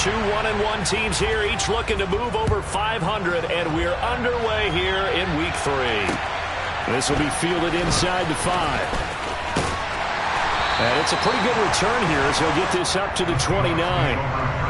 Two 1-1 teams here, each looking to move over 500, and we're underway here in Week 3. This will be fielded inside the 5. And it's a pretty good return here as he'll get this up to the 29.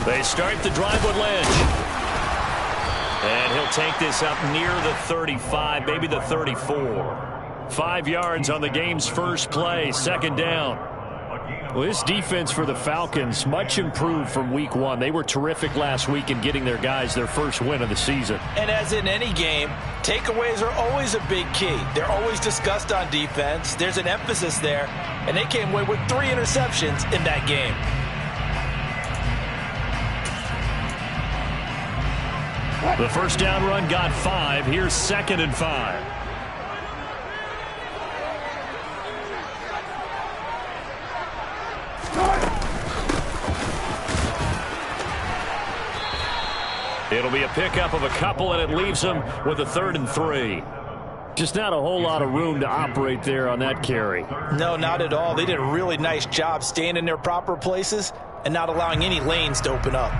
They start the drive with Lynch. And he'll take this up near the 35, maybe the 34. 5 yards on the game's first play, second down. Well, this defense for the Falcons, much improved from Week 1. They were terrific last week in getting their guys their first win of the season. And as in any game, takeaways are always a big key. They're always discussed on defense. There's an emphasis there, and they came away with 3 interceptions in that game. The first down run got 5. Here's 2nd and 5. It'll be a pickup of a couple, and it leaves them with a 3rd and 3. Just not a whole lot of room to operate there on that carry. No, not at all. They did a really nice job staying in their proper places and not allowing any lanes to open up.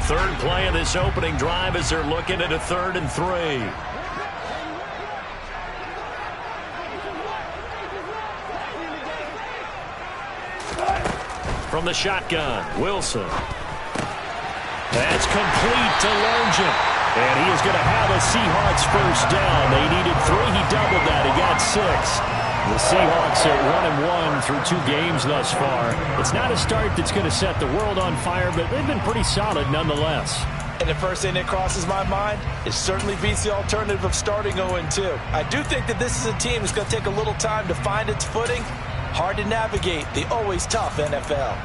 Third play of this opening drive as they're looking at a 3rd and 3. From the shotgun, Wilson. That's complete to Longin. And he is going to have a Seahawks first down. They needed 3. He doubled that. He got 6. The Seahawks are 1-1 through 2 games thus far. It's not a start that's going to set the world on fire, but they've been pretty solid nonetheless. And the first thing that crosses my mind, it certainly beats the alternative of starting 0-2. I do think that this is a team that's going to take a little time to find its footing. Hard to navigate the always tough NFL.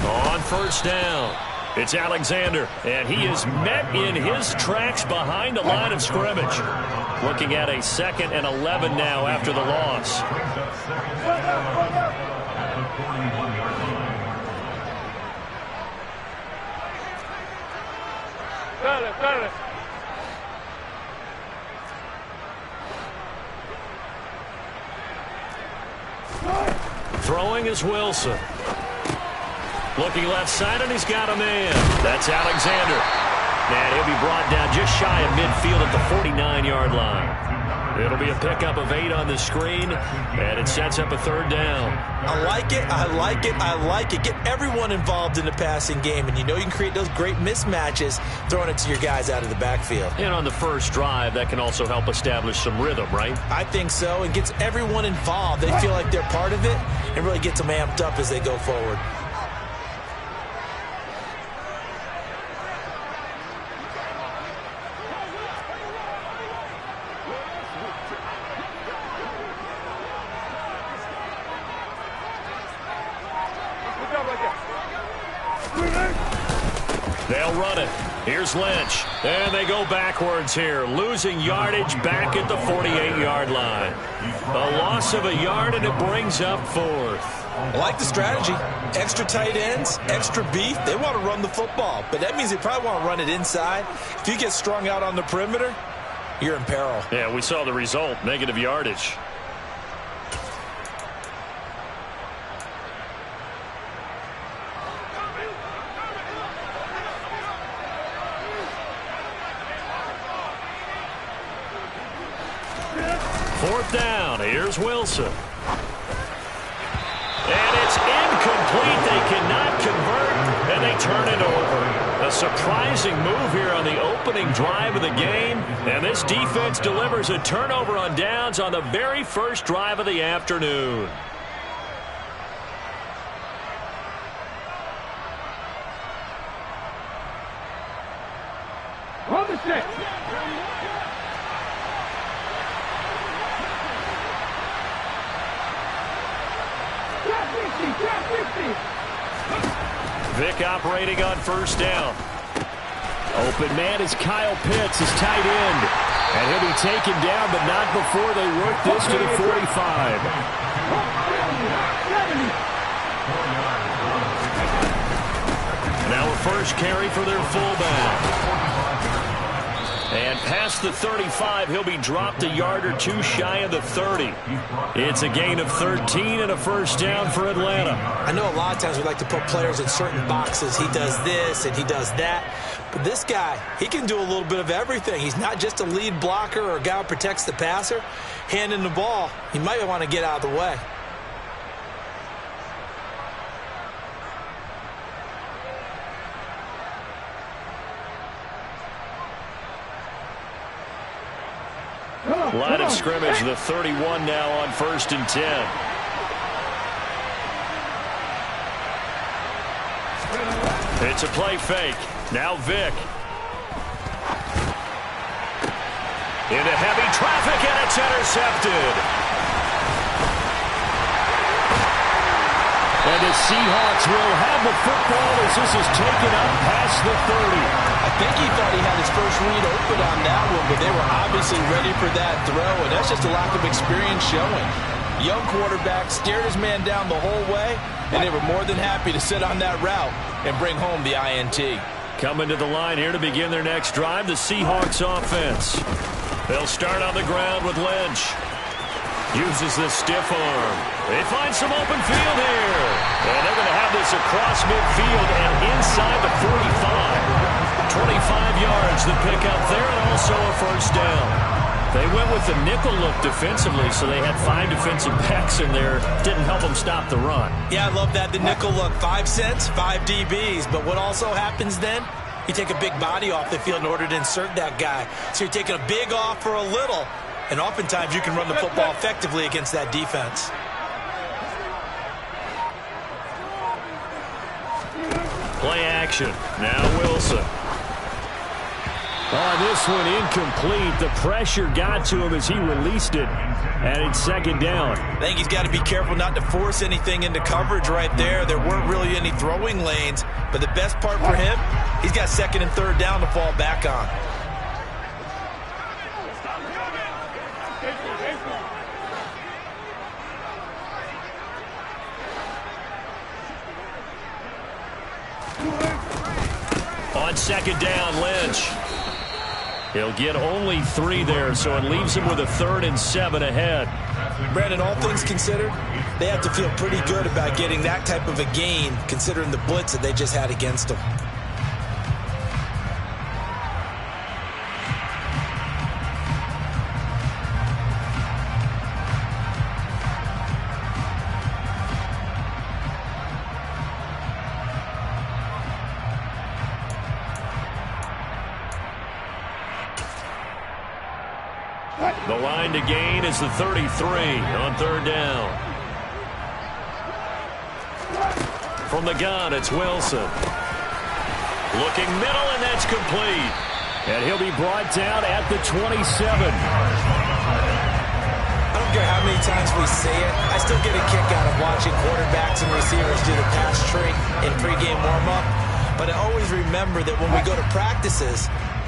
On first down, it's Alexander, and he is met in his tracks behind the line of scrimmage. Looking at a 2nd and 11 now after the loss. Throwing is Wilson. Looking left side, and he's got a man. That's Alexander. And he'll be brought down just shy of midfield at the 49-yard line. It'll be a pickup of 8 on the screen, and it sets up a 3rd down. I like it, I like it, I like it. Get everyone involved in the passing game, and you know you can create those great mismatches throwing it to your guys out of the backfield. And on the first drive, that can also help establish some rhythm, right? I think so. It gets everyone involved. They feel like they're part of it and really gets them amped up as they go forward. They'll run it. Here's Lynch. And they go backwards here, losing yardage back at the 48-yard line. A loss of a yard, and it brings up 4th. I like the strategy. Extra tight ends, extra beef. They want to run the football, but that means they probably want to run it inside. If you get strung out on the perimeter, you're in peril. Yeah, we saw the result, negative yardage. 4th down. Here's Wilson. And it's incomplete. They cannot convert, and they turn it over. A surprising move here on the opening drive of the game, and this defense delivers a turnover on downs on the very first drive of the afternoon. On the set. Vick operating on 1st down. Open man is Kyle Pitts, his tight end. And he'll be taken down, but not before they work this to the 45. Now a first carry for their fullback. And past the 35, he'll be dropped a yard or two shy of the 30. It's a gain of 13 and a first down for Atlanta. I know a lot of times we like to put players in certain boxes. He does this and he does that. But this guy, he can do a little bit of everything. He's not just a lead blocker or a guy who protects the passer. Handing the ball, he might want to get out of the way. Line of scrimmage, the 31 now on 1st and 10. It's a play fake. Now Vick. Into heavy traffic, and it's intercepted. And the Seahawks will have the football as this is taken up past the 30. I think he thought he had his first read open on that one, but they were obviously ready for that throw, and that's just a lack of experience showing. Young quarterback stared his man down the whole way, and they were more than happy to sit on that route and bring home the INT. Coming to the line here to begin their next drive, the Seahawks offense. They'll start on the ground with Lynch. Uses the stiff arm. They find some open field here. And they're going to have this across midfield and inside the 45. 25 yards the pickup there, and also a first down. They went with the nickel look defensively, so they had 5 defensive backs in there. Didn't help them stop the run. Yeah, I love that, the nickel look. 5 cents, 5 DBs. But what also happens then? You take a big body off the field in order to insert that guy. So you're taking a big off for a little. And oftentimes you can run the football effectively against that defense. Play action. Now Wilson. Oh, this one incomplete. The pressure got to him as he released it. And it's 2nd down. I think he's got to be careful not to force anything into coverage right there. There weren't really any throwing lanes. But the best part for him, he's got 2nd and 3rd down to fall back on. On 2nd down, Lynch. He'll get only 3 there, so it leaves him with a 3rd and 7 ahead. Brandon, all things considered, they have to feel pretty good about getting that type of a gain, considering the blitz that they just had against them. The line to gain is the 33 on 3rd down. From the gun, it's Wilson. Looking middle, and that's complete. And he'll be brought down at the 27. I don't care how many times we say it, I still get a kick out of watching quarterbacks and receivers do the pass tree in pregame warm-up. But I always remember that when we go to practices,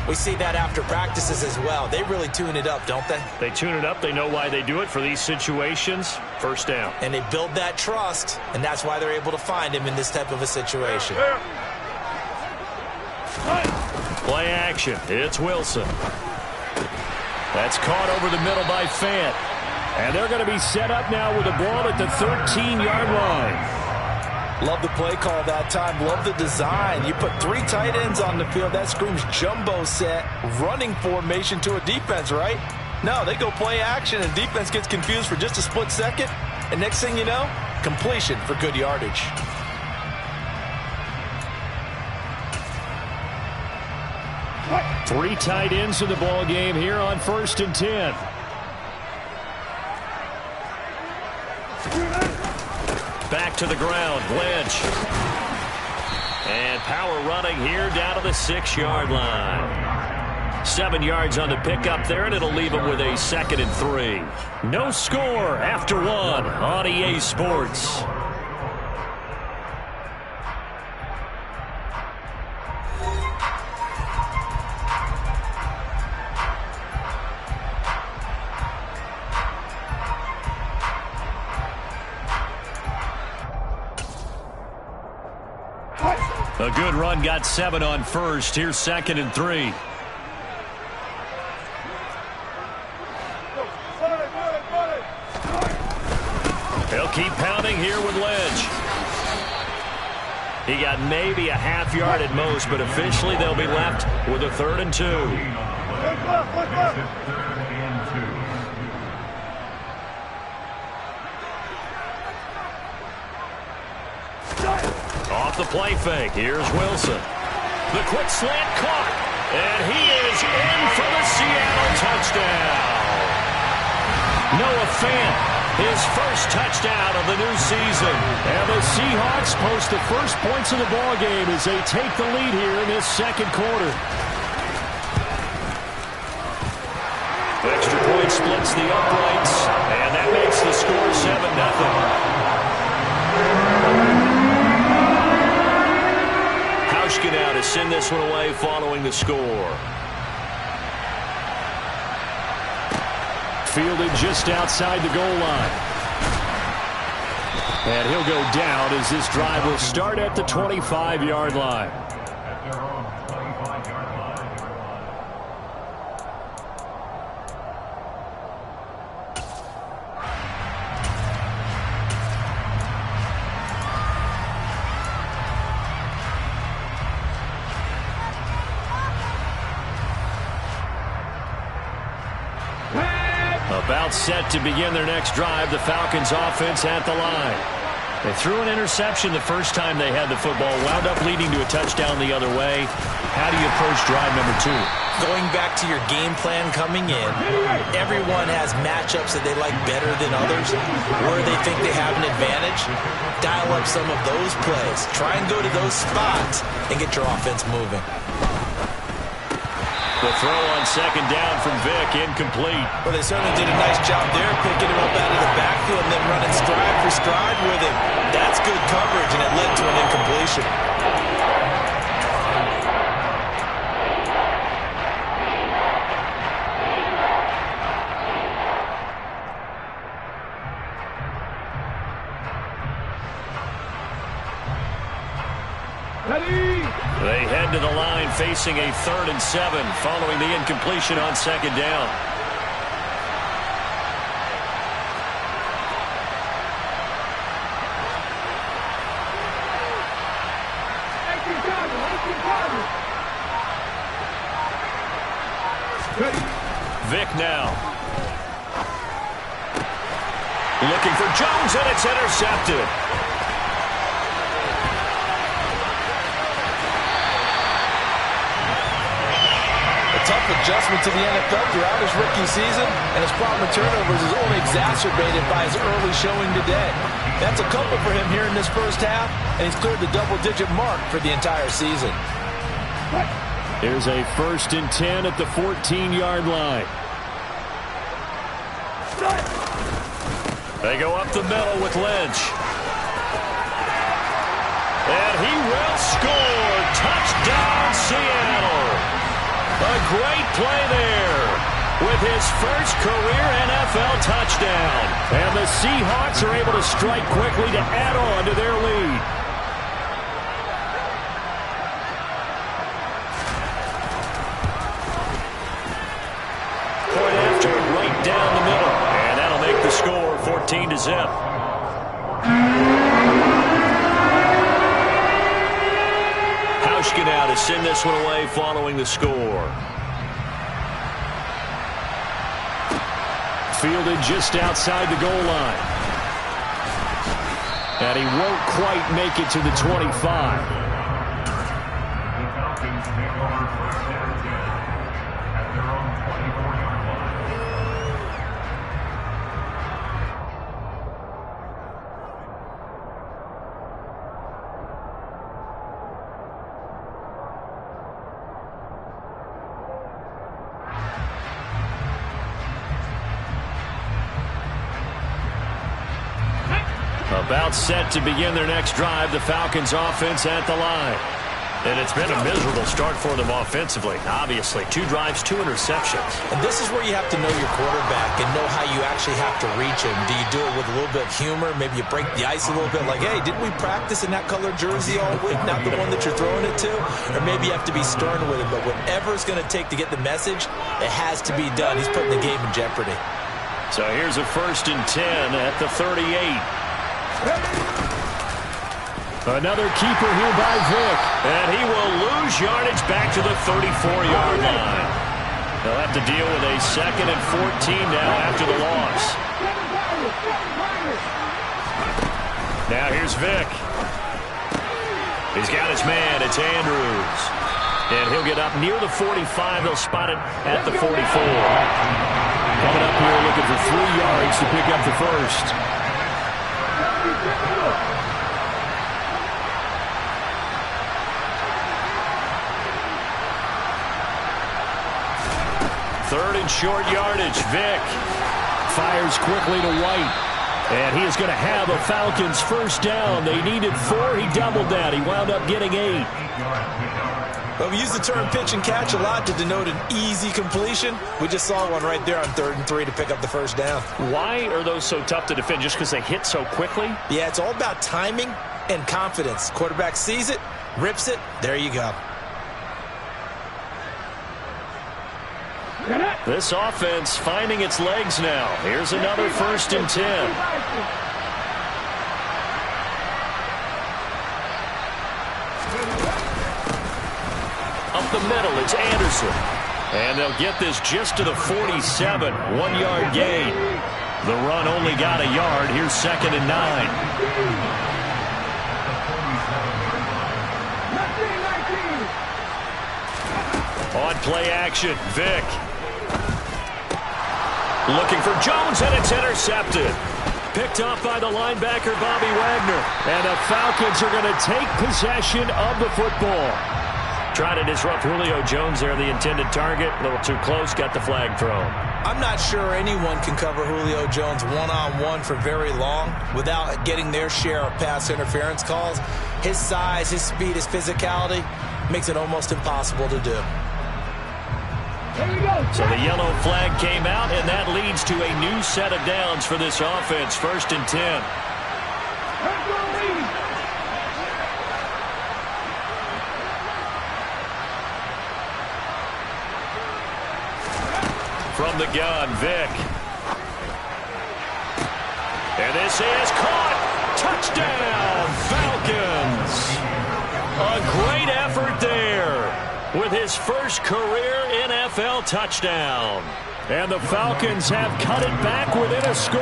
we see that after practices as well. They really tune it up, don't they? They tune it up. They know why they do it for these situations. 1st down. And they build that trust, and that's why they're able to find him in this type of a situation. Play action. It's Wilson. That's caught over the middle by Fant. And they're going to be set up now with the ball at the 13-yard line. Love the play call that time. Love the design. You put 3 tight ends on the field. That screams jumbo set, running formation to a defense, right? No, they go play action, and defense gets confused for just a split second. And next thing you know, completion for good yardage. Three tight ends in the ball game here on 1st and 10. Back to the ground, Lynch. And power running here down to the 6-yard line. 7 yards on the pickup there, and it'll leave him with a 2nd and 3. No score after 1 on EA Sports. A good run, got 7 on first. Here's 2nd and 3. He'll keep pounding here with Lynch. He got maybe a half yard at most, but officially they'll be left with a 3rd and 2. Off the play fake, here's Wilson. The quick slant caught, and he is in for the Seattle touchdown. Noah Fant, his first touchdown of the new season. And the Seahawks post the first points of the ball game as they take the lead here in this 2nd quarter. Extra point splits the uprights, and that makes the score 7-0. Now to send this one away following the score. Fielded just outside the goal line. And he'll go down as this drive will start at the 25-yard line. About set to begin their next drive, the Falcons offense at the line. They threw an interception the first time they had the football, wound up leading to a touchdown the other way. How do you approach drive number 2? Going back to your game plan coming in, everyone has matchups that they like better than others, where they think they have an advantage. Dial up some of those plays. Try and go to those spots and get your offense moving. The throw on 2nd down from Vick, incomplete. Well, they certainly did a nice job there, picking him up out of the backfield and then running stride for stride with him. That's good coverage, and it led to an incompletion. They head to the line facing a 3rd and 7 following the incompletion on 2nd down. Vick now. Looking for Jones, and it's intercepted. Tough adjustment to the NFL throughout his rookie season, and his problem with turnovers is only exacerbated by his early showing today. That's a couple for him here in this first half, and he's cleared the double-digit mark for the entire season. Here's a 1st and 10 at the 14-yard line. They go up the middle with Lynch. And he will score. Touchdown, Seattle. A great play there with his first career NFL touchdown. And the Seahawks are able to strike quickly to add on to their lead. Point after it right down the middle. And that'll make the score 14-0. Now to send this one away following the score. fielded just outside the goal line. And he won't quite make it to the 25. About set to begin their next drive, the Falcons offense at the line. And it's been a miserable start for them offensively. Obviously, 2 drives, 2 interceptions. And this is where you have to know your quarterback and know how you actually have to reach him. Do you do it with a little bit of humor? Maybe you break the ice a little bit like, hey, didn't we practice in that colored jersey all week? Not the one that you're throwing it to? Or maybe you have to be stern with him. But whatever it's going to take to get the message, it has to be done. He's putting the game in jeopardy. So here's a 1st and 10 at the 38. Another keeper here by Vick, and he will lose yardage back to the 34-yard line. They'll have to deal with a 2nd and 14 now after the loss. Now here's Vick. He's got his man. It's Andrews. And he'll get up near the 45. They'll spot it at the 44. Coming up here looking for 3 yards to pick up the first. Third and short yardage. Vick fires quickly to White. And he is going to have a Falcons first down. They needed 4. He doubled that. He wound up getting 8. Well, we use the term pitch and catch a lot to denote an easy completion. We just saw one right there on 3rd and 3 to pick up the first down. Why are those so tough to defend? Just because they hit so quickly? Yeah, it's all about timing and confidence. Quarterback sees it, rips it, there you go. This offense finding its legs now. Here's another 1st and 10. Up the middle, it's Anderson. And they'll get this just to the 47. 1-yard gain. The run only got a yard. Here's 2nd and 9. On play action, Vick. Looking for Jones, and it's intercepted. Picked off by the linebacker, Bobby Wagner. And the Falcons are going to take possession of the football. Trying to disrupt Julio Jones there, the intended target. A little too close, got the flag thrown. I'm not sure anyone can cover Julio Jones one-on-one for very long without getting their share of pass interference calls. His size, his speed, his physicality makes it almost impossible to do. So the yellow flag came out, and that leads to a new set of downs for this offense. 1st and 10. From the gun, Vick. And this is caught. Touchdown, Falcons. A great effort there with his first career NFL touchdown. And the Falcons have cut it back within a score.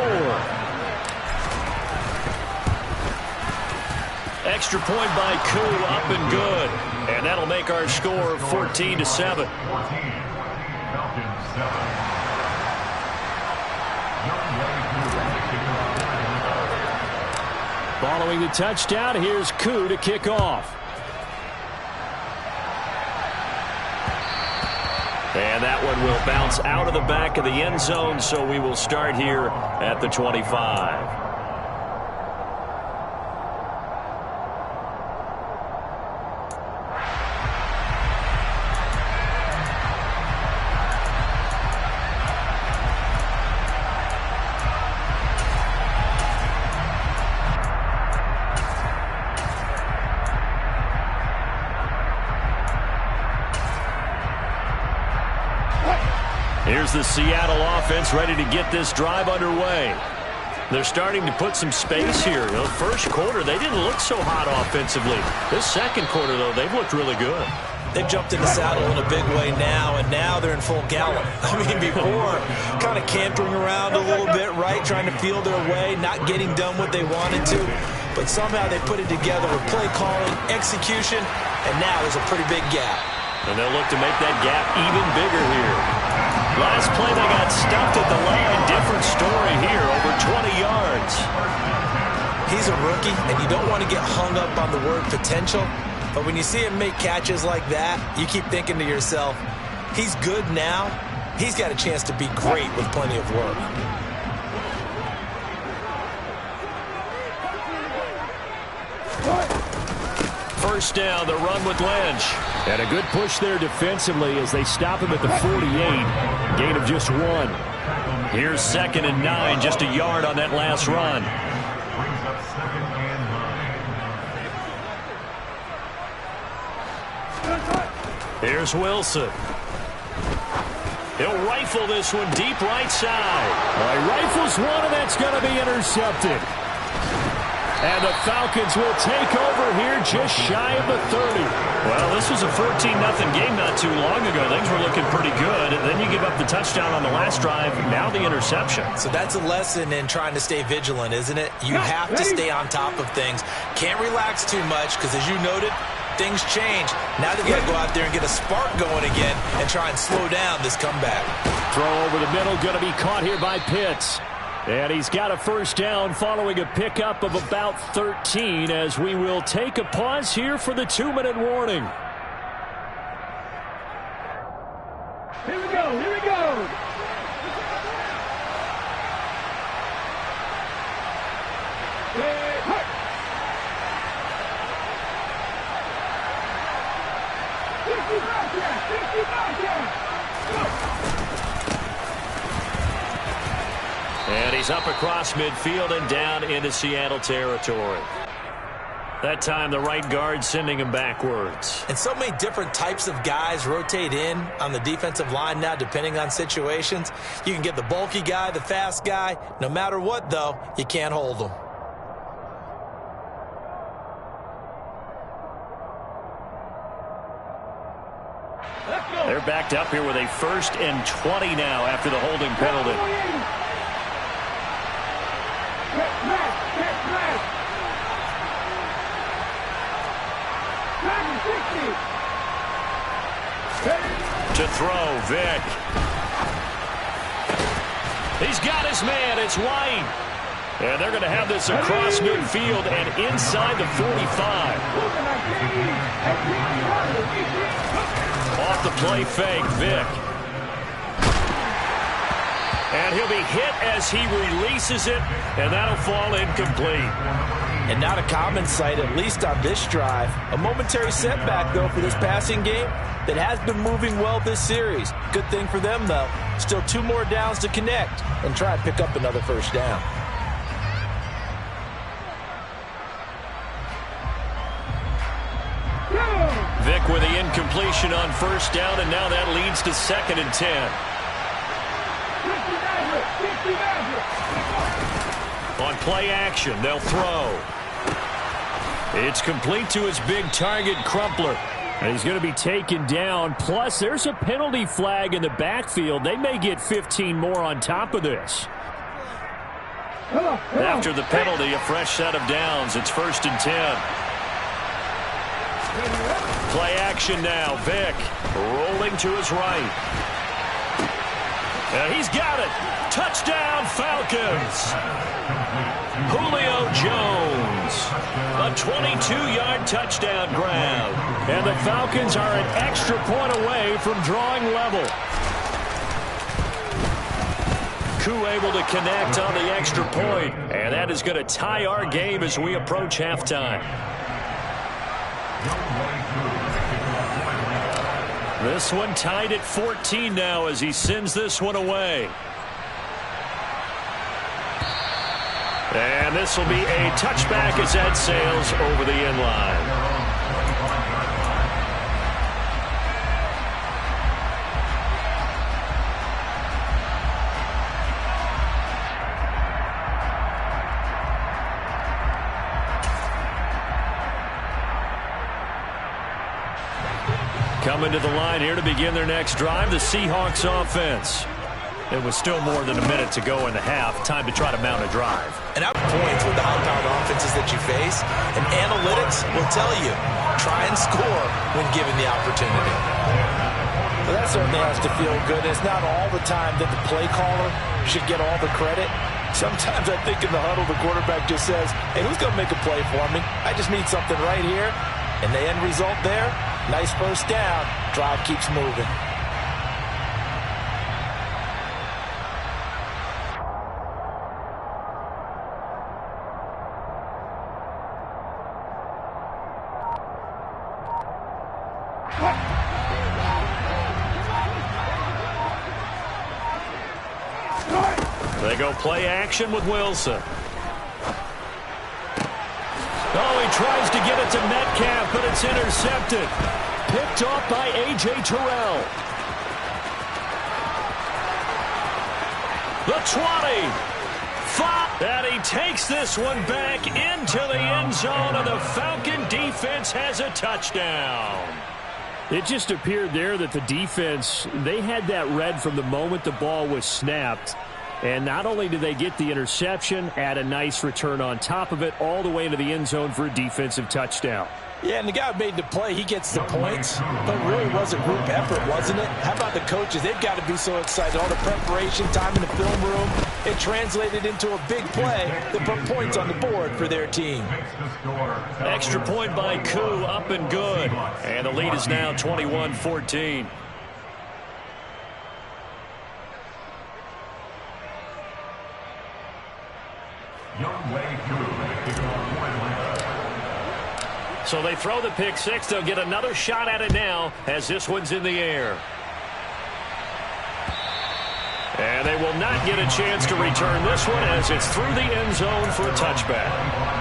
Extra point by Koo, up and good. And that'll make our score 14-7. Following the touchdown, here's Koo to kick off. And that one will bounce out of the back of the end zone, so we will start here at the 25. Here's the Seattle offense ready to get this drive underway. They're starting to put some space here. You know, first quarter, they didn't look so hot offensively. This second quarter, though, they've looked really good. They've jumped in the saddle in a big way now, and now they're in full gallop. I mean, before, kind of cantering around a little bit, right, trying to feel their way, not getting done what they wanted to. But somehow they put it together with play calling, execution, and now there's a pretty big gap. And they'll look to make that gap even bigger here. Last play, they got stuffed at the line. Different story here, over 20 yards. He's a rookie, and you don't want to get hung up on the word potential. But when you see him make catches like that, you keep thinking to yourself, he's good now. He's got a chance to be great with plenty of work. First down, the run with Lynch. And a good push there defensively as they stop him at the 48. Gain of just 1. Here's 2nd and 9, just a yard on that last run. Here's Wilson. He'll rifle this one deep right side. Well, he rifles one, and that's going to be intercepted. And the Falcons will take over here just shy of the 30. Well, this was a 14-0 game not too long ago. Things were looking pretty good. And then you give up the touchdown on the last drive. Now the interception. So that's a lesson in trying to stay vigilant, isn't it? You have to stay on top of things. Can't relax too much because, as you noted, things change. Now they've got to go out there and get a spark going again and try and slow down this comeback. Throw over the middle, going to be caught here by Pitts. And he's got a first down following a pickup of about 13 as we will take a pause here for the 2-minute warning. Here we go, here we go. And he's up across midfield and down into Seattle territory. That time the right guard sending him backwards. And so many different types of guys rotate in on the defensive line now depending on situations. You can get the bulky guy, the fast guy. No matter what, though, you can't hold them. They're backed up here with a 1st and 20 now after the holding penalty. To throw, Vick. He's got his man. It's White. And they're going to have this across midfield and inside the 45. Off the play fake, Vick. And he'll be hit as he releases it, and that'll fall incomplete. And not a common sight, at least on this drive. A momentary setback, though, for this passing game that has been moving well this series. Good thing for them, though. Still 2 more downs to connect and try and pick up another first down. Vick with the incompletion on first down, and now that leads to 2nd and 10. On play action, they'll throw. It's complete to his big target, Crumpler. And he's going to be taken down. Plus, there's a penalty flag in the backfield. They may get 15 more on top of this. After the penalty, a fresh set of downs. It's 1st and 10. Play action now. Vick rolling to his right. And he's got it. Touchdown, Falcons. Julio Jones. A 22-yard touchdown grab. And the Falcons are an extra point away from drawing level. Koo able to connect on the extra point. And that is going to tie our game as we approach halftime. This one tied at 14 now as he sends this one away. And this will be a touchback as that sails over the end line. Coming to the line here to begin their next drive, the Seahawks offense. It was still more than a minute to go in the half. Time to try to mount a drive. And at points with the high-powered offenses that you face, and analytics will tell you, try and score when given the opportunity. Well, that certainly has to feel good. It's not all the time that the play caller should get all the credit. Sometimes I think in the huddle, the quarterback just says, hey, who's going to make a play for me? I just need something right here. And the end result there, nice first down. Drive keeps moving. They go play action with Wilson. Oh, he tries to get it to Metcalf, but it's intercepted. Picked off by A.J. Terrell. The 20. 5. And he takes this one back into the end zone, and the Falcon defense has a touchdown. It just appeared there that the defense, they had that read from the moment the ball was snapped. And not only did they get the interception, add a nice return on top of it, all the way into the end zone for a defensive touchdown. Yeah, and the guy who made the play, he gets the points, but it really was a group effort, wasn't it? How about the coaches? They've got to be so excited. All the preparation, time in the film room, it translated into a big play that put points on the board for their team. Extra point by Koo, up and good. And the lead is now 21-14. So they throw the pick six. They'll get another shot at it now as this one's in the air. And they will not get a chance to return this one as it's through the end zone for a touchback.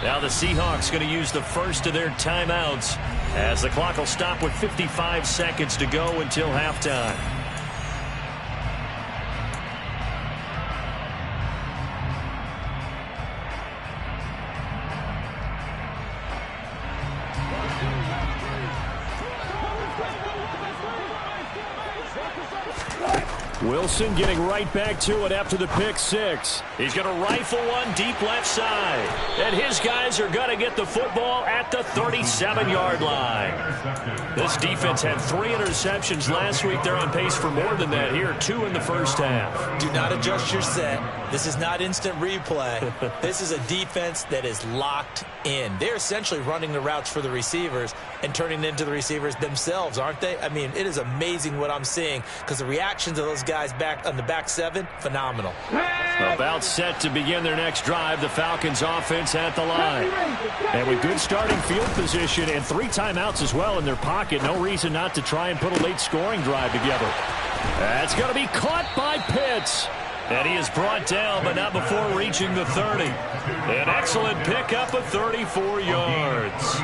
Now the Seahawks going to use the first of their timeouts as the clock will stop with 55 seconds to go until halftime. Wilson getting right back to it after the pick six. He's going to rifle one deep left side. And his guys are going to get the football at the 37-yard line. This defense had 3 interceptions last week. They're on pace for more than that here, 2 in the first half. Do not adjust your set. This is not instant replay. This is a defense that is locked in. They're essentially running the routes for the receivers and turning it into the receivers themselves, aren't they? I mean, it is amazing what I'm seeing because the reactions of those guys back on the back seven, phenomenal. About set to begin their next drive, the Falcons offense at the line. And with good starting field position and 3 timeouts as well in their pocket, no reason not to try and put a late scoring drive together. That's going to be caught by Pitts. And he is brought down, but not before reaching the 30. An excellent pickup of 34 yards.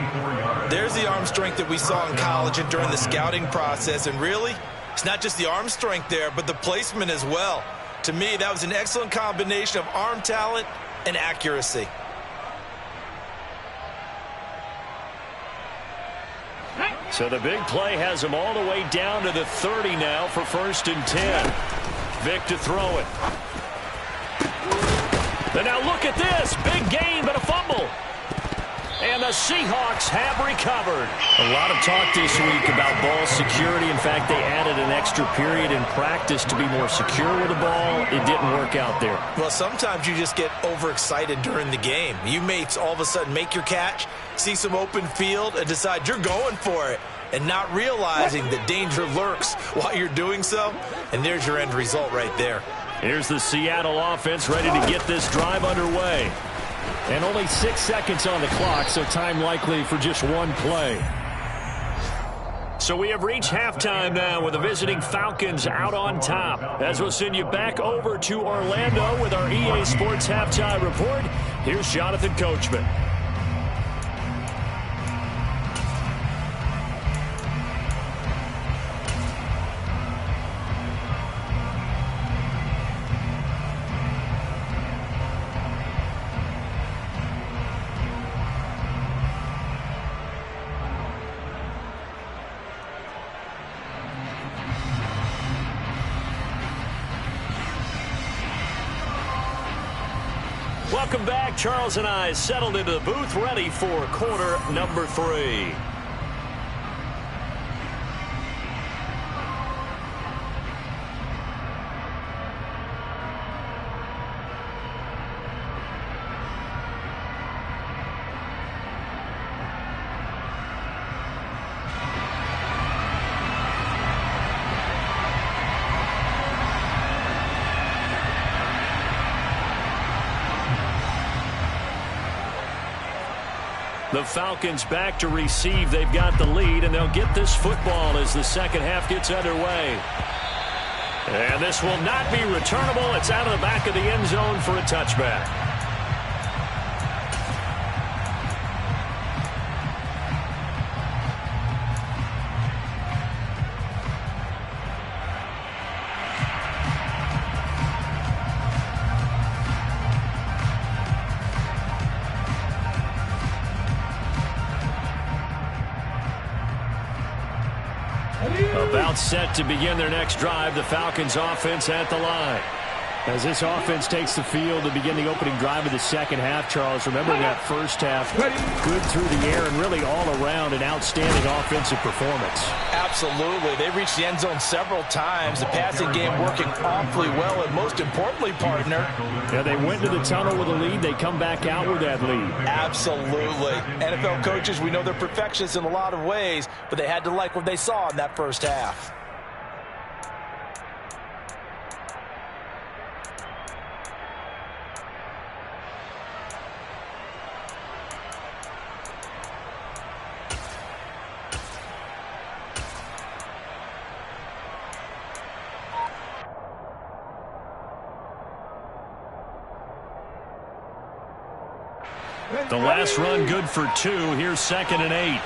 There's the arm strength that we saw in college and during the scouting process. And really, it's not just the arm strength there, but the placement as well. To me, that was an excellent combination of arm talent and accuracy. So the big play has him all the way down to the 30 now for 1st and 10. Vic to throw it. And now look at this. Big gain, but a fumble. And the Seahawks have recovered. A lot of talk this week about ball security. In fact, they added an extra period in practice to be more secure with the ball. It didn't work out there. Well, sometimes you just get overexcited during the game. You may all of a sudden make your catch, see some open field, and decide you're going for it, and not realizing that danger lurks while you're doing so. And there's your end result right there. Here's the Seattle offense ready to get this drive underway. And only 6 seconds on the clock, so time likely for just one play. So we have reached halftime now with the visiting Falcons out on top. As we'll send you back over to Orlando with our EA Sports Halftime Report, here's Jonathan Coachman. Welcome back. Charles and I settled into the booth, ready for quarter number 3. The Falcons back to receive. They've got the lead, and they'll get this football as the second half gets underway. And this will not be returnable. It's out of the back of the end zone for a touchback. About set to begin their next drive, the Falcons offense at the line. As this offense takes the field to begin the opening drive of the second half, Charles, remembering that first half, good through the air and really all around an outstanding offensive performance. Absolutely. They reached the end zone several times. The passing game working awfully well, and most importantly, partner. Yeah, they went to the tunnel with a lead. They come back out with that lead. Absolutely. NFL coaches, we know they're perfectionists in a lot of ways, but they had to like what they saw in that first half. The last run good for 2. Here's 2nd and 8.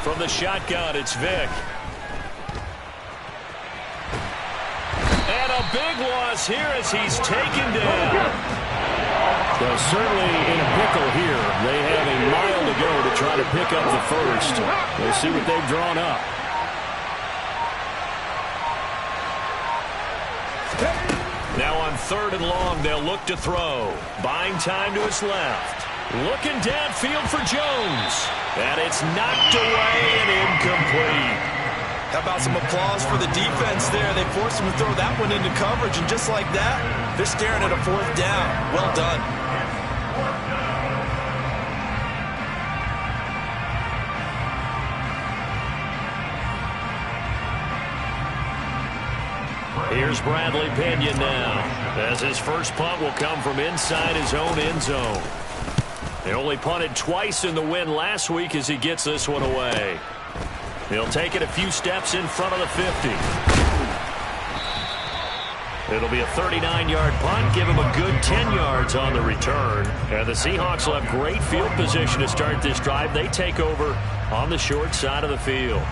From the shotgun, it's Vick. And a big loss here as he's taken down. Well, certainly in a pickle here. They have a mile to go to try to pick up the first. We'll see what they've drawn up. Now on 3rd and long, they'll look to throw. Buying time to his left. Looking downfield for Jones. And it's knocked away and incomplete. How about some applause for the defense there? They forced him to throw that one into coverage, and just like that, they're staring at a 4th down. Well done. Here's Bradley Pinion now, as his first punt will come from inside his own end zone. They only punted twice in the win last week as he gets this one away. He'll take it a few steps in front of the 50. It'll be a 39-yard punt, give him a good 10 yards on the return. And the Seahawks will have great field position to start this drive. They take over on the short side of the field.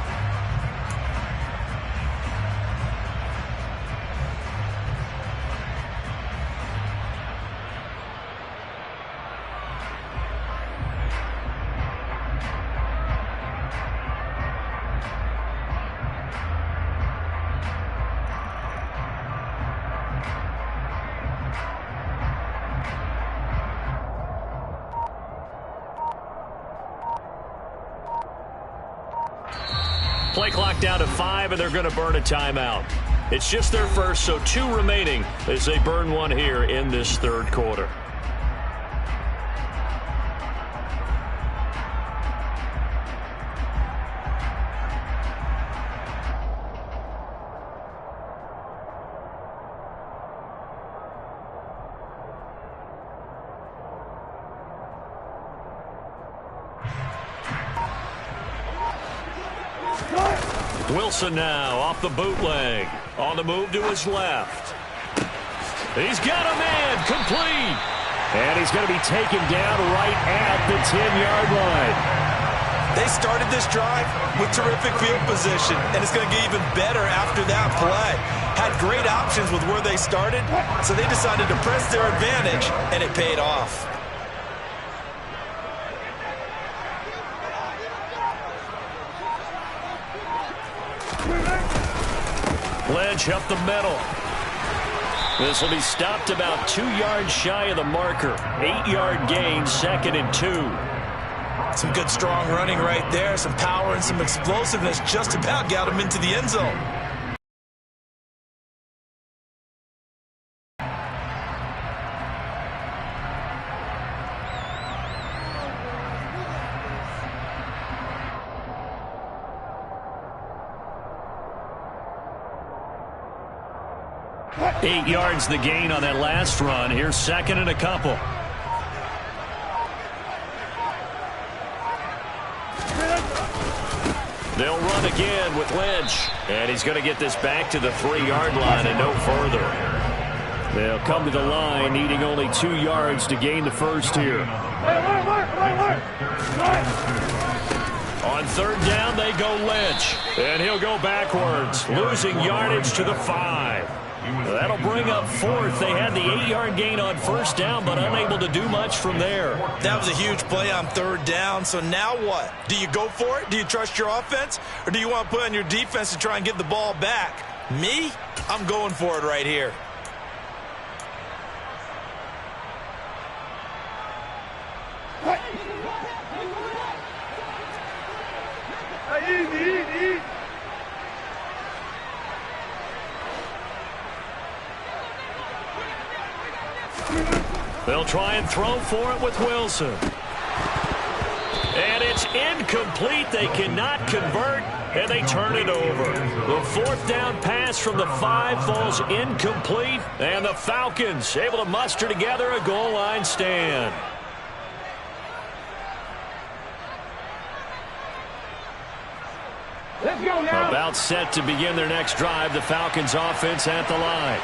Play clock down to 5, and they're going to burn a timeout. It's just their first, so 2 remaining as they burn one here in this 3rd quarter. Wilson now off the bootleg. On the move to his left. He's got a man complete. And he's going to be taken down right at the 10-yard line. They started this drive with terrific field position, and it's going to get even better after that play. Had great options with where they started, so they decided to press their advantage, and it paid off. Ledge up the middle. This will be stopped about 2 yards shy of the marker. 8-yard gain, 2nd and 2. Some good strong running right there. Some power and some explosiveness just about got him into the end zone. Eight yards the gain on that last run. Here's 2nd and a couple. They'll run again with Lynch. And he's going to get this back to the 3-yard line and no further. They'll come to the line, needing only 2 yards to gain the first here. On 3rd down, they go Lynch. And he'll go backwards, losing yardage to the 5. That'll bring up 4th. They had the 8-yard gain on 1st down, but unable to do much from there. That was a huge play on 3rd down. So now what? Do you go for it? Do you trust your offense? Or do you want to put on your defense to try and get the ball back? Me? I'm going for it right here. Easy. They'll try and throw for it with Wilson. And it's incomplete. They cannot convert, and they turn it over. The 4th down pass from the 5 falls incomplete, and the Falcons able to muster together a goal line stand. Let's go now. About set to begin their next drive, the Falcons offense at the line.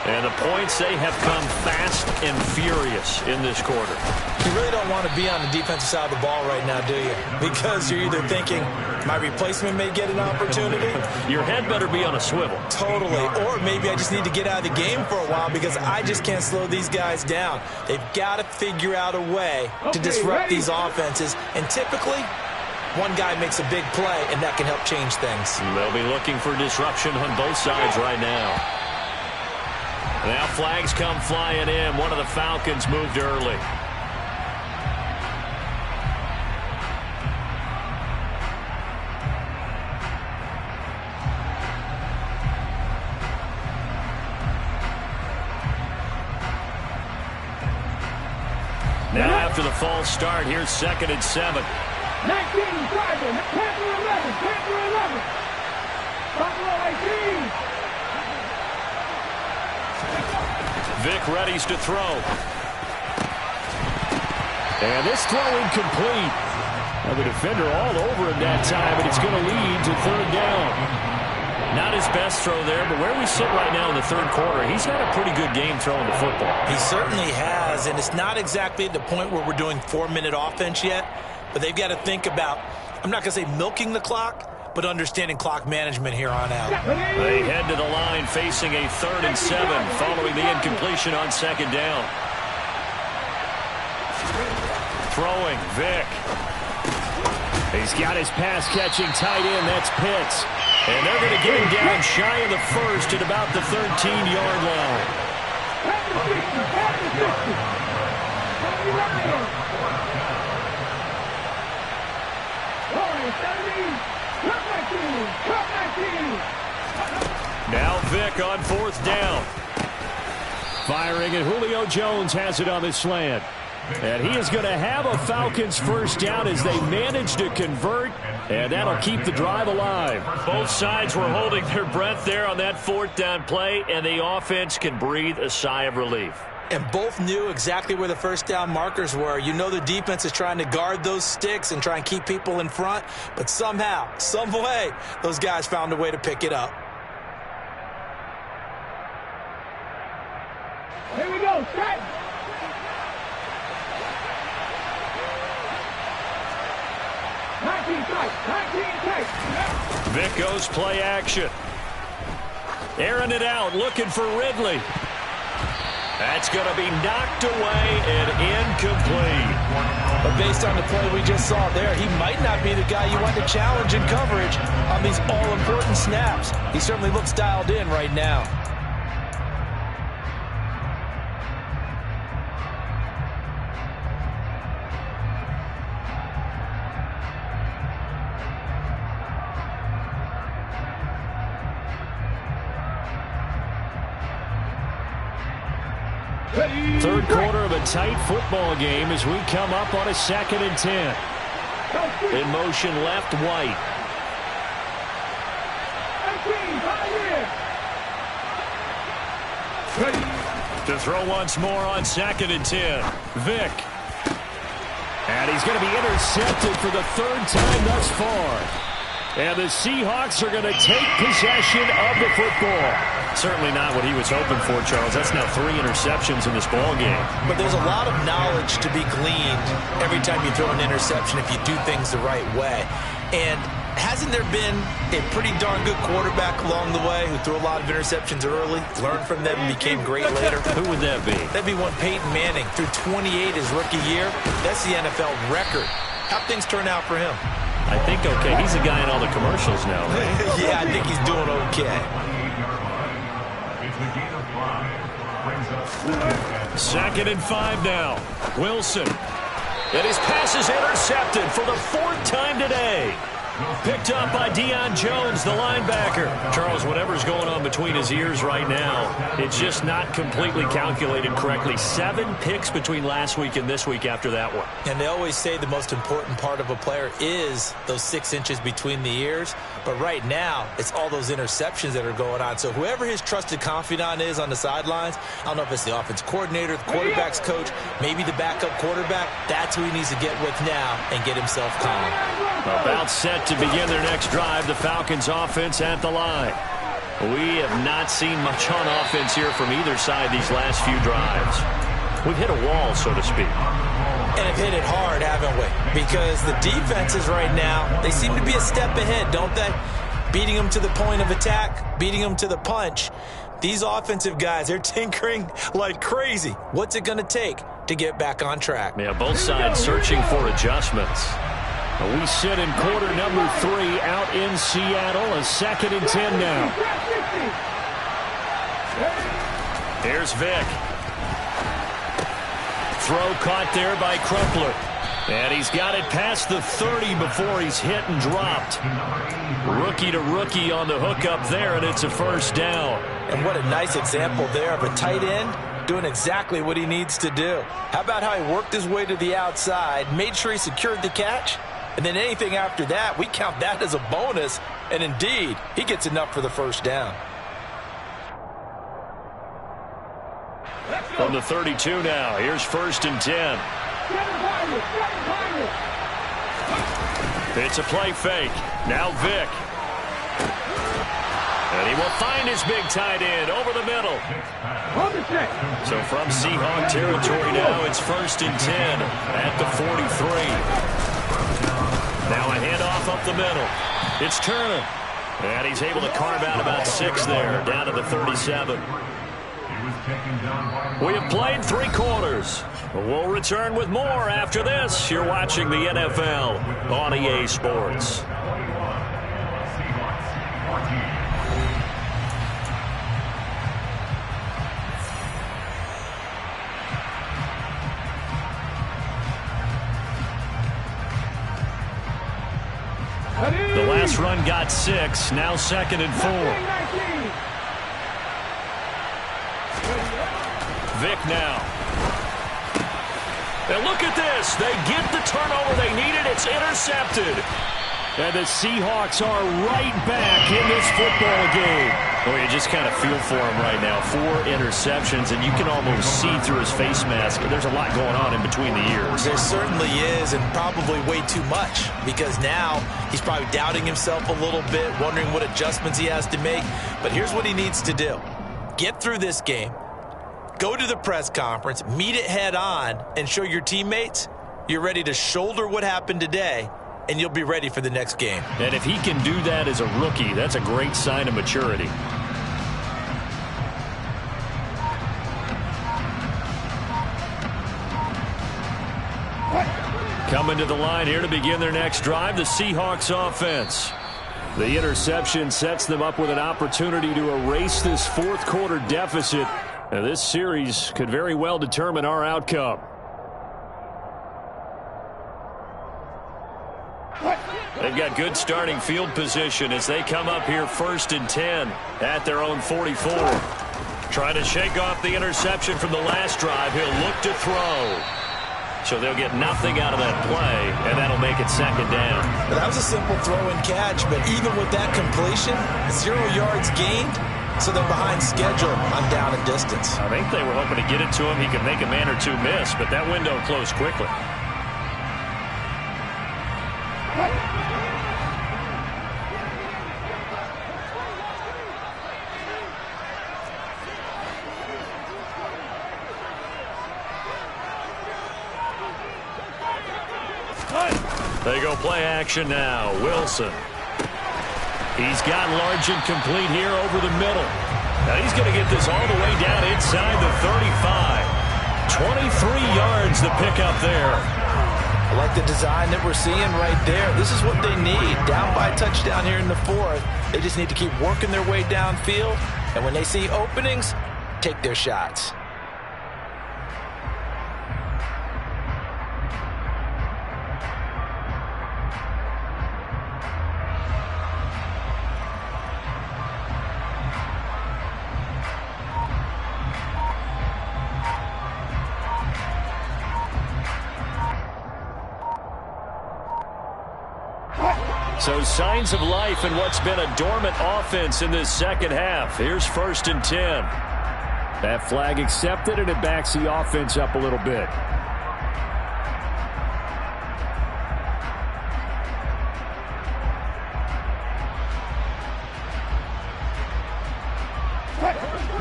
And the points, they have come fast and furious in this quarter. You really don't want to be on the defensive side of the ball right now, do you? Because you're either thinking, my replacement may get an opportunity. Your head better be on a swivel. Totally. Or maybe I just need to get out of the game for a while because I just can't slow these guys down. They've got to figure out a way to disrupt these offenses. And typically, one guy makes a big play, and that can help change things. They'll be looking for disruption on both sides right now. Now flags come flying in. One of the Falcons moved early. Now after the false start, here's 2nd and 7. 19, driving, Panther 11, Buffalo 18. Vic readies to throw. And this throw incomplete. Now the defender all over him that time, and it's going to lead to 3rd down. Not his best throw there, but where we sit right now in the 3rd quarter, he's had a pretty good game throwing the football. He certainly has, and it's not exactly at the point where we're doing 4-minute offense yet, but they've got to think about, I'm not going to say milking the clock, but understanding clock management here on out. They head to the line facing a 3rd and 7 following the incompletion on 2nd down. Throwing, Vic. He's got his pass-catching tight end. That's Pitts. And they're going to get him down shy of the 1st at about the 13-yard line. Now Vic on 4th down. Firing, and Julio Jones has it on the slant. And he is going to have a Falcons 1st down as they manage to convert, and that'll keep the drive alive. Both sides were holding their breath there on that 4th down play, and the offense can breathe a sigh of relief. And both knew exactly where the first down markers were. You know the defense is trying to guard those sticks and try and keep people in front, but somehow, some way, those guys found a way to pick it up. Here we go, set. Vic goes play action. Airing it out, looking for Ridley. That's going to be knocked away and incomplete. But based on the play we just saw there, he might not be the guy you want to challenge in coverage on these all-important snaps. He certainly looks dialed in right now. Third quarter of a tight football game as we come up on a 2nd and 10. In motion left, White. To throw once more on 2nd and 10. Vic. And he's going to be intercepted for the 3rd time thus far. And the Seahawks are going to take possession of the football. Certainly not what he was hoping for, Charles. That's now 3 interceptions in this ball game. But there's a lot of knowledge to be gleaned every time you throw an interception if you do things the right way. And hasn't there been a pretty darn good quarterback along the way who threw a lot of interceptions early, learned from them, and became great later? Who would that be? That'd be one Peyton Manning. Threw 28 his rookie year. That's the NFL record. How'd things turn out for him? I think okay. He's a guy in all the commercials now. Yeah, I think he's doing okay. 2nd and 5 now. Wilson. And his pass is intercepted for the 4th time today. Picked up by Deion Jones, the linebacker. Charles, whatever's going on between his ears right now, it's just not completely calculated correctly. 7 picks between last week and this week after that one. And they always say the most important part of a player is those 6 inches between the ears. But right now, it's all those interceptions that are going on. So whoever his trusted confidant is on the sidelines, I don't know if it's the offense coordinator, the quarterback's coach, maybe the backup quarterback, that's who he needs to get with now and get himself calm. About set to begin their next drive, the Falcons offense at the line. We have not seen much on offense here from either side these last few drives. We've hit a wall, so to speak. And have hit it hard, haven't we? Because the defenses right now, they seem to be a step ahead, don't they? Beating them to the point of attack, beating them to the punch. These offensive guys, they're tinkering like crazy. What's it going to take to get back on track? Yeah, both sides searching for adjustments. We sit in quarter number 3 out in Seattle, a 2nd and 10 now. Here's Vic. Throw caught there by Crumpler. And he's got it past the 30 before he's hit and dropped. Rookie to rookie on the hookup there, and it's a 1st down. And what a nice example there of a tight end doing exactly what he needs to do. How about how he worked his way to the outside, made sure he secured the catch, and then anything after that, we count that as a bonus. And indeed, he gets enough for the 1st down. From the 32 now, here's 1st and 10. It's a play fake. Now Vic. And he will find his big tight end over the middle. So from Seahawk territory now, it's 1st and 10 at the 43. Now a handoff up the middle. It's Turner. And he's able to carve out about 6 there, down to the 37. We have played 3 quarters. We'll return with more after this. You're watching the NFL on EA Sports. The last run got 6, now 2nd and 4. Vic now. And look at this. They get the turnover they needed. It's intercepted. And the Seahawks are right back in this football game. Well, you just kind of feel for him right now. 4 interceptions, and you can almost see through his face mask. There's a lot going on in between the ears. There certainly is, and probably way too much, because now he's probably doubting himself a little bit, wondering what adjustments he has to make. But here's what he needs to do. Get through this game, go to the press conference, meet it head on, and show your teammates you're ready to shoulder what happened today, and you'll be ready for the next game. And if he can do that as a rookie, that's a great sign of maturity. Coming to the line here to begin their next drive, the Seahawks offense. The interception sets them up with an opportunity to erase this fourth quarter deficit. And this series could very well determine our outcome. They've got good starting field position as they come up here 1st and 10 at their own 44. Trying to shake off the interception from the last drive. He'll look to throw. So they'll get nothing out of that play, and that'll make it 2nd down. Well, that was a simple throw and catch, but even with that completion, 0 yards gained, so they're behind schedule on down and distance. I think they were hoping to get it to him. He could make a man or two miss, but that window closed quickly. They go play action now. Wilson. He's got Largent complete here over the middle. Now he's going to get this all the way down inside the 35. 23 yards the pickup there. I like the design that we're seeing right there. This is what they need. Down by a touchdown here in the 4th. They just need to keep working their way downfield. And when they see openings, take their shots. So signs of life in what's been a dormant offense in this second half. Here's 1st and 10. That flag accepted, and it backs the offense up a little bit.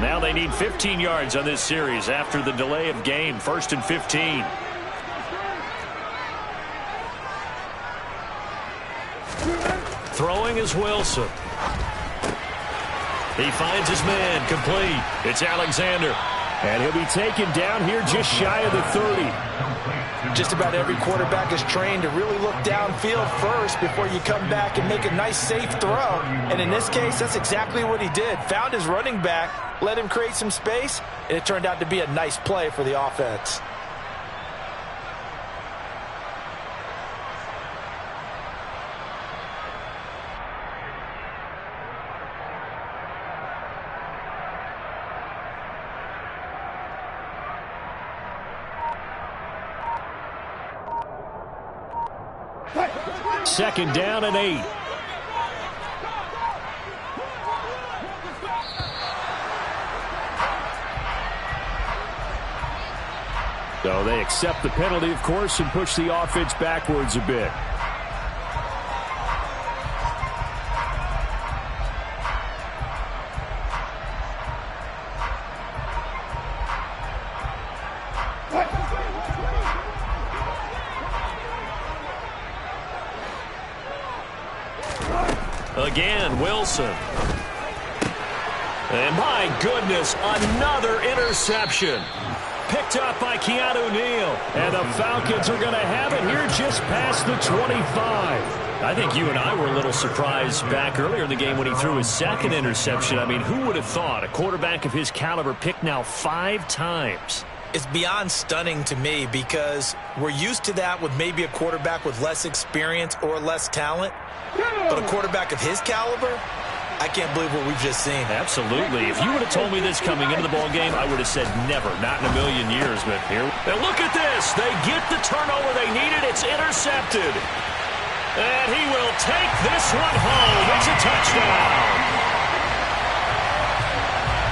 Now they need 15 yards on this series after the delay of game. 1st and 15. Throwing is Wilson. He finds his man complete. It's Alexander. And he'll be taken down here just shy of the 30. Just about every quarterback is trained to really look downfield first before you come back and make a nice, safe throw. And in this case, that's exactly what he did. Found his running back, let him create some space, and it turned out to be a nice play for the offense. Second down and 8. So they accept the penalty, of course, and push the offense backwards a bit. Again, Wilson. And my goodness, another interception. Picked up by Keanu Neal. And the Falcons are going to have it here just past the 25. I think you and I were a little surprised back earlier in the game when he threw his 2nd interception. I mean, who would have thought a quarterback of his caliber picked now 5 times? It's beyond stunning to me because we're used to that with maybe a quarterback with less experience or less talent. But a quarterback of his caliber, I can't believe what we've just seen. Absolutely. If you would have told me this coming into the ballgame, I would have said never, not in a million years. But here, and look at this. They get the turnover they needed. It's intercepted. And he will take this one home. It's a touchdown.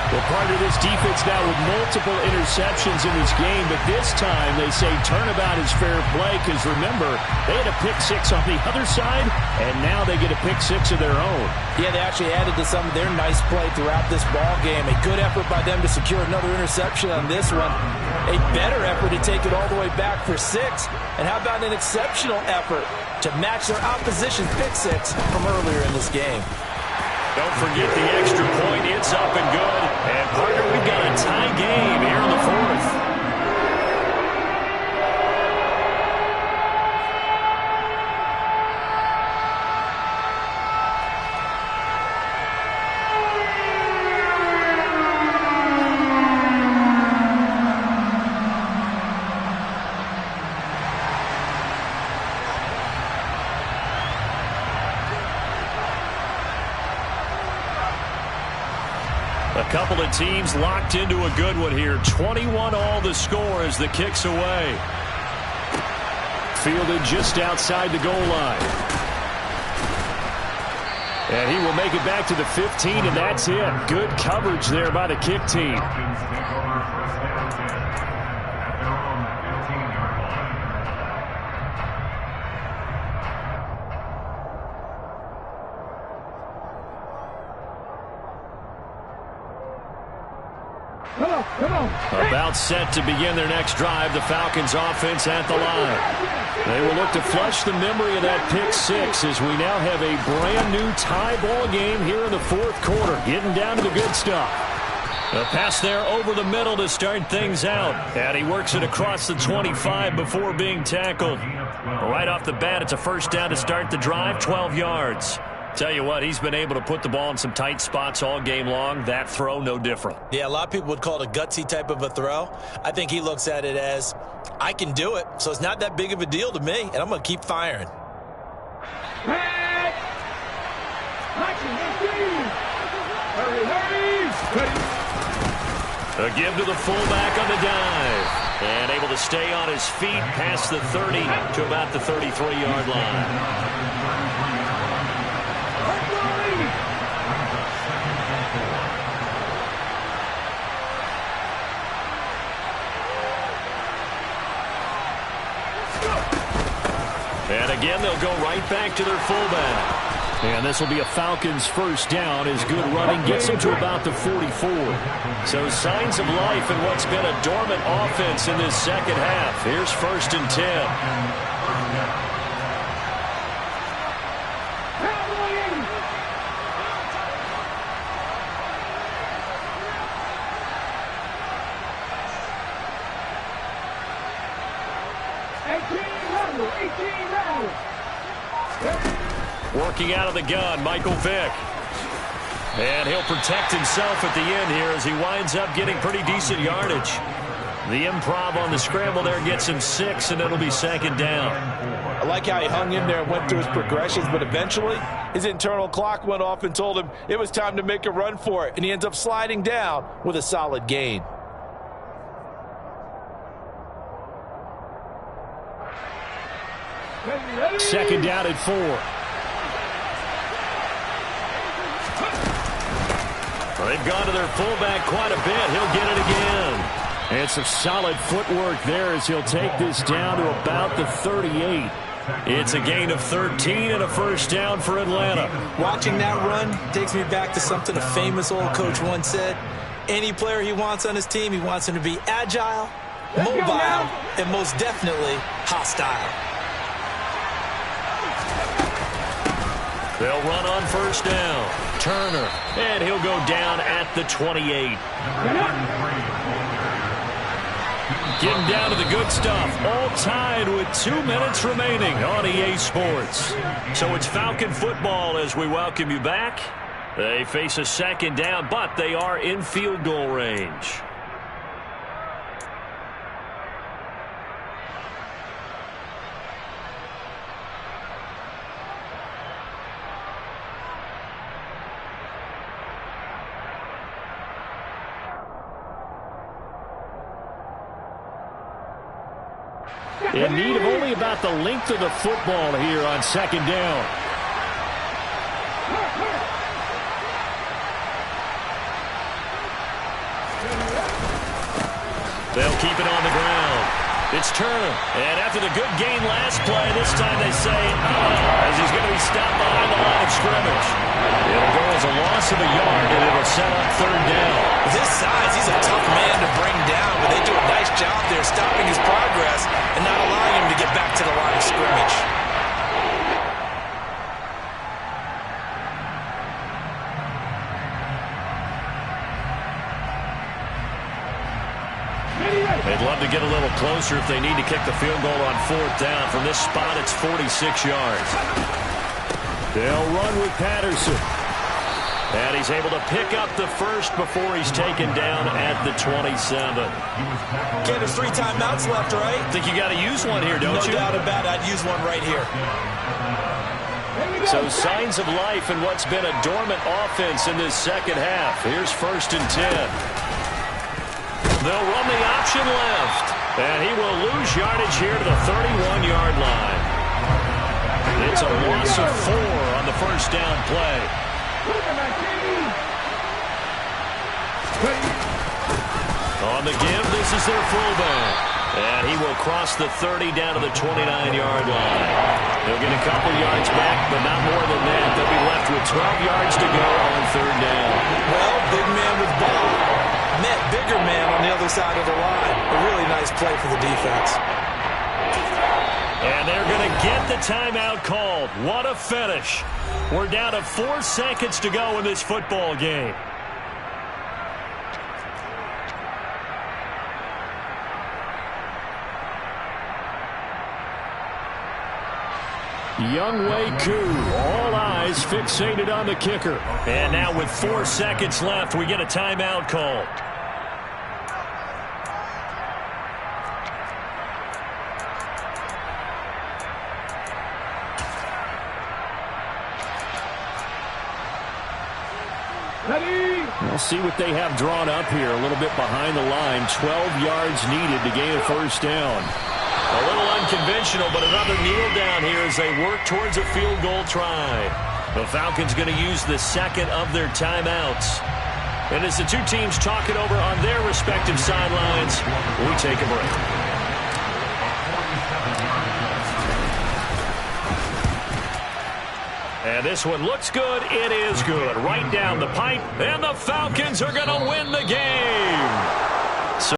Well, part of this defense now with multiple interceptions in this game, but this time they say turnabout is fair play because, remember, they had a pick six on the other side, and now they get a pick six of their own. Yeah, they actually added to some of their nice play throughout this ball game. A good effort by them to secure another interception on this one. A better effort to take it all the way back for 6. And how about an exceptional effort to match their opposition's pick six from earlier in this game? Don't forget the extra point. It's up and good. And, partner, we've got a tie game here in the fourth. A couple of teams locked into a good one here. 21 all the score as the kick's away. Fielded just outside the goal line. And he will make it back to the 15, and that's it. Good coverage there by the kick team. About set to begin their next drive, the Falcons offense at the line. They will look to flush the memory of that pick six as we now have a brand new tie ball game here in the fourth quarter, getting down to the good stuff. A pass there over the middle to start things out. And he works it across the 25 before being tackled. Right off the bat, it's a first down to start the drive, 12 yards. Tell you what, he's been able to put the ball in some tight spots all game long. That throw, no different. Yeah, a lot of people would call it a gutsy type of a throw. I think he looks at it as, I can do it, so it's not that big of a deal to me, and I'm going to keep firing. A give to the fullback on the dive. And able to stay on his feet past the 30 to about the 33-yard line. And again, they'll go right back to their fullback. And this will be a Falcons first down as good running gets them to about the 44. So signs of life in what's been a dormant offense in this second half. Here's 1st and 10. Working out of the gun, Michael Vick. And he'll protect himself at the end here as he winds up getting pretty decent yardage. The improv on the scramble there gets him 6, and it'll be 2nd down. I like how he hung in there and went through his progressions, but eventually his internal clock went off and told him it was time to make a run for it, and he ends up sliding down with a solid gain. Second down at 4. Well, they've gone to their fullback quite a bit. He'll get it again. And some solid footwork there as he'll take this down to about the 38. It's a gain of 13 and a first down for Atlanta. Watching that run takes me back to something a famous old coach once said. Any player he wants on his team, he wants him to be agile, mobile, and most definitely hostile. They'll run on first down. Turner, and he'll go down at the 28. Getting down to the good stuff. All tied with 2 minutes remaining on EA Sports. So it's Falcon football as we welcome you back. They face a second down, but they are in field goal range. In need of only about the length of the football here on second down. They'll keep it on the ground. It's Turner. And after the good gain last play, this time they say, as he's going to be stopped behind the line of scrimmage. It'll go as a loss of a yard, and it'll set up third down. With his size, he's a tough man to bring down, but they do a nice job there stopping his progress and not allowing him to get back to the line of scrimmage. They'd love to get a little closer if they need to kick the field goal on fourth down. From this spot, it's 46 yards. They'll run with Patterson. And he's able to pick up the first before he's taken down at the 27. Okay, there's 3 timeouts left, right? I think you got to use one here, don't you? No doubt about it. I'd use one right here. So signs of life in what's been a dormant offense in this second half. Here's 1st and 10. They'll run the option left. And he will lose yardage here to the 31-yard line. It's a loss of 4 on the first down play. On the give, this is their fullback. And he will cross the 30 down to the 29-yard line. They'll get a couple yards back, but not more than that. They'll be left with 12 yards to go on third down. Well, big man with ball. Met bigger man on the other side of the line. A really nice play for the defense. And they're going to get the timeout called. What a finish. We're down to 4 seconds to go in this football game. Younghoe Koo, all eyes fixated on the kicker. And now with 4 seconds left, we get a timeout call. We'll see what they have drawn up here. A little bit behind the line. 12 yards needed to gain a first down. A little unconventional, but another kneel down here as they work towards a field goal try. The Falcons going to use the second of their timeouts. And as the two teams talk it over on their respective sidelines, we take a break. And this one looks good. It is good. Right down the pipe. And the Falcons are going to win the game.